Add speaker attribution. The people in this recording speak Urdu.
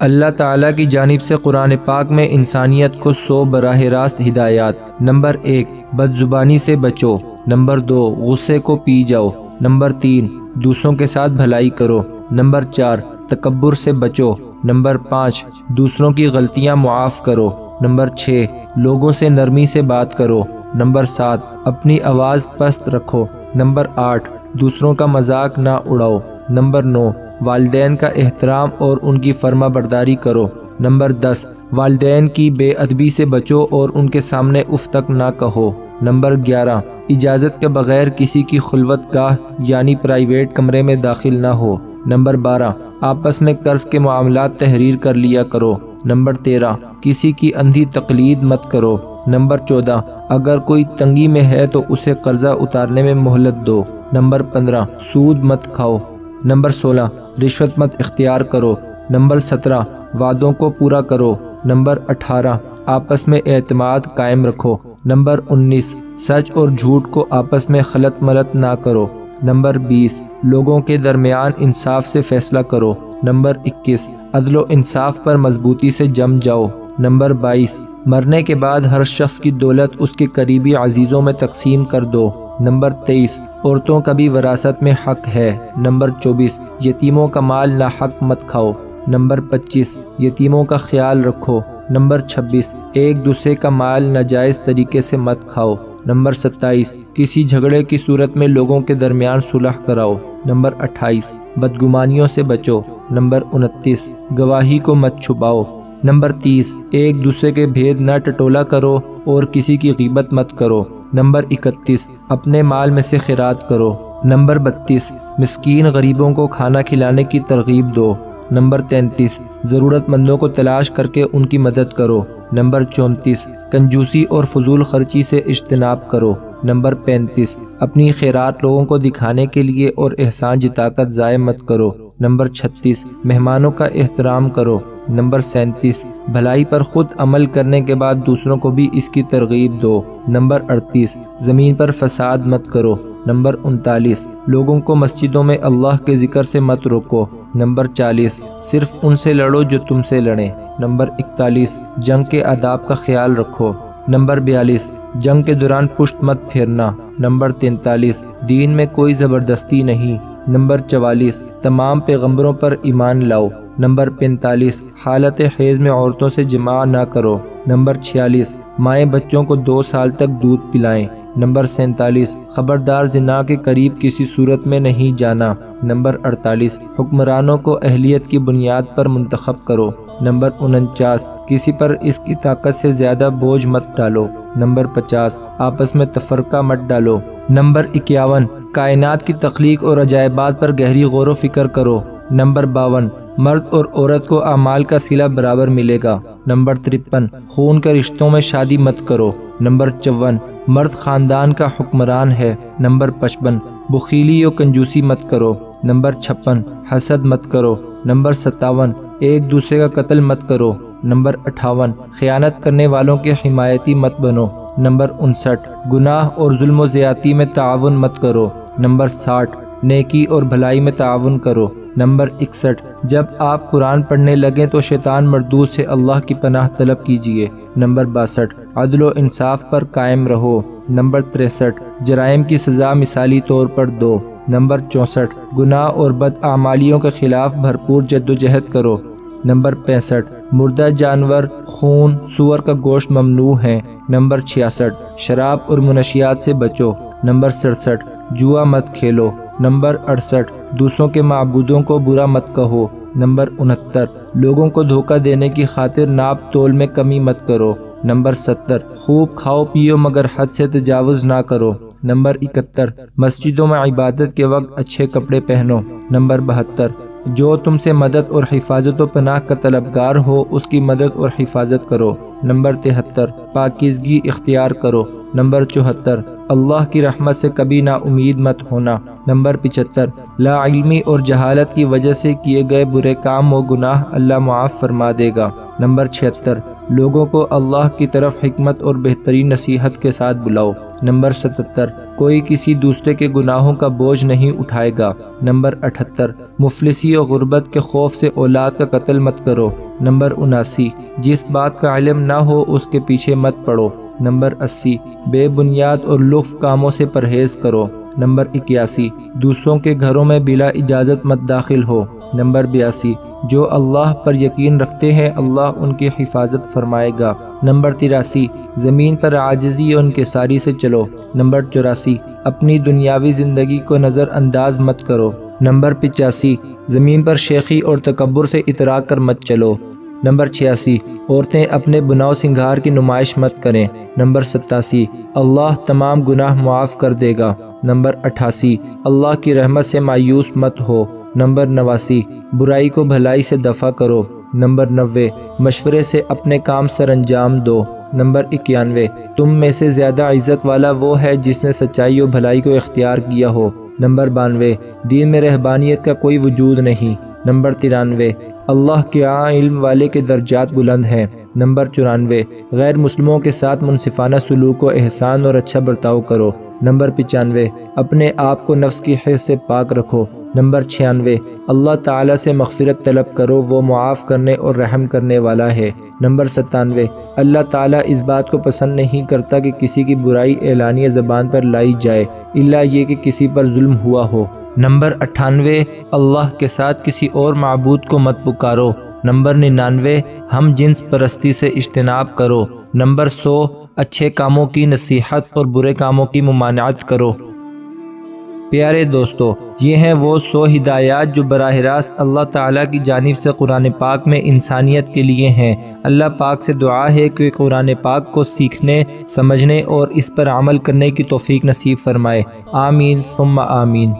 Speaker 1: اللہ تعالیٰ کی جانب سے قرآن پاک میں انسانیت کو 100 براہ راست ہدایات۔ نمبر 1، بد زبانی سے بچو۔ نمبر 2، غصے کو پی جاؤ۔ نمبر 3، دوسروں کے ساتھ بھلائی کرو۔ نمبر 4، تکبر سے بچو۔ نمبر 5، دوسروں کی غلطیاں معاف کرو۔ نمبر 6، لوگوں سے نرمی سے بات کرو۔ نمبر 7، اپنی آواز پست رکھو۔ نمبر 8، دوسروں کا مذاق نہ اڑاؤ۔ نمبر 9، والدین کا احترام اور ان کی فرما برداری کرو۔ نمبر 10، والدین کی بے ادبی سے بچو اور ان کے سامنے اف تک نہ کہو۔ نمبر 11، اجازت کے بغیر کسی کی خلوت گاہ یعنی پرائیویٹ کمرے میں داخل نہ ہو۔ نمبر 12، آپس میں قرض کے معاملات تحریر کر لیا کرو۔ نمبر 13، کسی کی اندھی تقلید مت کرو۔ نمبر 14، اگر کوئی تنگی میں ہے تو اسے قرضہ اتارنے میں مہلت دو۔ نمبر 15، سود مت کھاؤ۔ نمبر 16، رشوت مت اختیار کرو۔ نمبر 17، وعدوں کو پورا کرو۔ نمبر 18، آپس میں اعتماد قائم رکھو۔ نمبر 19، سچ اور جھوٹ کو آپس میں خلط ملط نہ کرو۔ نمبر 20، لوگوں کے درمیان انصاف سے فیصلہ کرو۔ نمبر 21، عدل و انصاف پر مضبوطی سے جم جاؤ۔ نمبر 22، مرنے کے بعد ہر شخص کی دولت اس کے قریبی عزیزوں میں تقسیم کر دو۔ نمبر 23، عورتوں کا بھی وراثت میں حق ہے۔ نمبر 24، یتیموں کا مال ناحق مت کھاؤ۔ نمبر 25، یتیموں کا خیال رکھو۔ نمبر 26، ایک دوسرے کا مال ناجائز طریقے سے مت کھاؤ۔ نمبر 27، کسی جھگڑے کی صورت میں لوگوں کے درمیان صلح کراؤ۔ نمبر 28، بدگمانیوں سے بچو۔ نمبر 29، گواہی کو مت چھپاؤ۔ نمبر 30، ایک دوسرے کے بھید نہ ٹٹولا کرو اور کسی کی غیبت مت کرو۔ نمبر 31، اپنے مال میں سے خیرات کرو۔ نمبر 32، مسکین غریبوں کو کھانا کھلانے کی ترغیب دو۔ نمبر 33، ضرورت مندوں کو تلاش کر کے ان کی مدد کرو۔ نمبر 34، کنجوسی اور فضول خرچی سے اجتناب کرو۔ نمبر 35، اپنی خیرات لوگوں کو دکھانے کے لیے اور احسان جتا کر ضائع مت کرو۔ نمبر 36، مہمانوں کا احترام کرو۔ نمبر 37، بھلائی پر خود عمل کرنے کے بعد دوسروں کو بھی اس کی ترغیب دو۔ نمبر 38، زمین پر فساد مت کرو۔ نمبر 39، لوگوں کو مسجدوں میں اللہ کے ذکر سے مت روکو۔ نمبر 40، صرف ان سے لڑو جو تم سے لڑیں۔ نمبر 41، جنگ کے آداب کا خیال رکھو۔ نمبر 42، جنگ کے دوران پشت مت پھیرنا۔ نمبر 43، دین میں کوئی زبردستی نہیں۔ نمبر 44، تمام پیغمبروں پر ایمان لاؤ۔ نمبر 45، حالت حیض میں عورتوں سے جماع نہ کرو۔ نمبر 46، مائیں بچوں کو 2 سال تک دودھ پلائیں۔ نمبر 47، خبردار زنا کے قریب کسی صورت میں نہیں جانا۔ نمبر 48، حکمرانوں کو اہلیت کی بنیاد پر منتخب کرو۔ نمبر 49، کسی پر اس کی طاقت سے زیادہ بوجھ مت ڈالو۔ نمبر 50، آپس میں تفرقہ مت ڈالو۔ نمبر 51، کائنات کی تخلیق اور عجائبات پر گہری غور و فکر کرو۔ نمبر 52، مرد اور عورت کو اعمال کا صلہ برابر ملے گا۔ نمبر 53، خون کے رشتوں میں شادی مت کرو۔ نمبر 54، مرد خاندان کا حکمران ہے۔ نمبر 55، بخیلی و کنجوسی مت کرو۔ نمبر 56، حسد مت کرو۔ نمبر 57، ایک دوسرے کا قتل مت کرو۔ نمبر 58، خیانت کرنے والوں کے حمایتی مت بنو۔ نمبر 59، گناہ اور ظلم و زیادتی میں تعاون مت کرو۔ نمبر 60، نیکی اور بھلائی میں تعاون کرو۔ نمبر 61، جب آپ قرآن پڑھنے لگیں تو شیطان مردود سے اللہ کی پناہ طلب کیجیے۔ نمبر 62، عدل و انصاف پر قائم رہو۔ نمبر 63، جرائم کی سزا مثالی طور پر دو۔ نمبر 64، گناہ اور بد اعمالیوں کے خلاف بھرپور جد و جہد کرو۔ نمبر 65، مردہ جانور، خون، سور کا گوشت ممنوع ہے۔ نمبر 66، شراب اور منشیات سے بچو۔ نمبر 67، جوا مت کھیلو۔ نمبر 68، دوسروں کے معبودوں کو برا مت کہو۔ نمبر 69، لوگوں کو دھوکہ دینے کی خاطر ناپ تول میں کمی مت کرو۔ نمبر 70، خوب کھاؤ پیو مگر حد سے تجاوز نہ کرو۔ نمبر 71، مسجدوں میں عبادت کے وقت اچھے کپڑے پہنو۔ نمبر 72، جو تم سے مدد اور حفاظت و پناہ کا طلبگار ہو اس کی مدد اور حفاظت کرو۔ نمبر 73، پاکیزگی اختیار کرو۔ نمبر 74، اللہ کی رحمت سے کبھی نا امید مت ہونا۔ نمبر 75، لا علمی اور جہالت کی وجہ سے کیے گئے برے کام و گناہ اللہ معاف فرما دے گا۔ نمبر 76، لوگوں کو اللہ کی طرف حکمت اور بہترین نصیحت کے ساتھ بلاؤ۔ نمبر 77 کوئی کسی دوسرے کے گناہوں کا بوجھ نہیں اٹھائے گا۔ نمبر 78 مفلسی اور غربت کے خوف سے اولاد کا قتل مت کرو۔ نمبر 79 جس بات کا علم نہ ہو اس کے پیچھے مت پڑو۔ نمبر 80 بے بنیاد اور لف کاموں سے پرہیز کرو۔ نمبر 81 دوسروں کے گھروں میں بلا اجازت مت داخل ہو۔ نمبر 82 جو اللہ پر یقین رکھتے ہیں اللہ ان کی حفاظت فرمائے گا۔ نمبر 83 زمین پر عاجزی اور انکساری سے چلو۔ نمبر 84 اپنی دنیاوی زندگی کو نظر انداز مت کرو۔ نمبر 85 زمین پر شیخی اور تکبر سے اترا کر مت چلو۔ نمبر 86 عورتیں اپنے بناؤ سنگھار کی نمائش مت کریں۔ نمبر 87 اللہ تمام گناہ معاف کر دے گا۔ نمبر 88 اللہ کی رحمت سے مایوس مت ہو۔ نمبر 89 برائی کو بھلائی سے دفع کرو۔ نمبر 90 مشورے سے اپنے کام سر انجام دو۔ نمبر 91 تم میں سے زیادہ عزت والا وہ ہے جس نے سچائی و بھلائی کو اختیار کیا ہو۔ نمبر 92 دین میں رہبانیت کا کوئی وجود نہیں۔ نمبر 93 اللہ کے ہاں علم والے کے درجات بلند ہیں۔ نمبر 94 غیر مسلموں کے ساتھ منصفانہ سلوک و احسان اور اچھا برتاؤ کرو۔ نمبر 95 اپنے آپ کو نفس کی حرص سے پاک رکھو۔ نمبر 96 اللہ تعالیٰ سے مغفرت طلب کرو، وہ معاف کرنے اور رحم کرنے والا ہے۔ نمبر 97 اللہ تعالیٰ اس بات کو پسند نہیں کرتا کہ کسی کی برائی اعلانیہ زبان پر لائی جائے الا یہ کہ کسی پر ظلم ہوا ہو۔ نمبر 98 اللہ کے ساتھ کسی اور معبود کو مت پکارو۔ نمبر 99 ہم جنس پرستی سے اجتناب کرو۔ نمبر 100 اچھے کاموں کی نصیحت اور برے کاموں کی ممانعت کرو۔ پیارے دوستو، یہ ہیں وہ 100 ہدایات جو براہ راست اللہ تعالیٰ کی جانب سے قرآن پاک میں انسانیت کے لیے ہیں۔ اللہ پاک سے دعا ہے کہ قرآن پاک کو سیکھنے، سمجھنے اور اس پر عمل کرنے کی توفیق نصیب فرمائے۔ آمین ثم آمین۔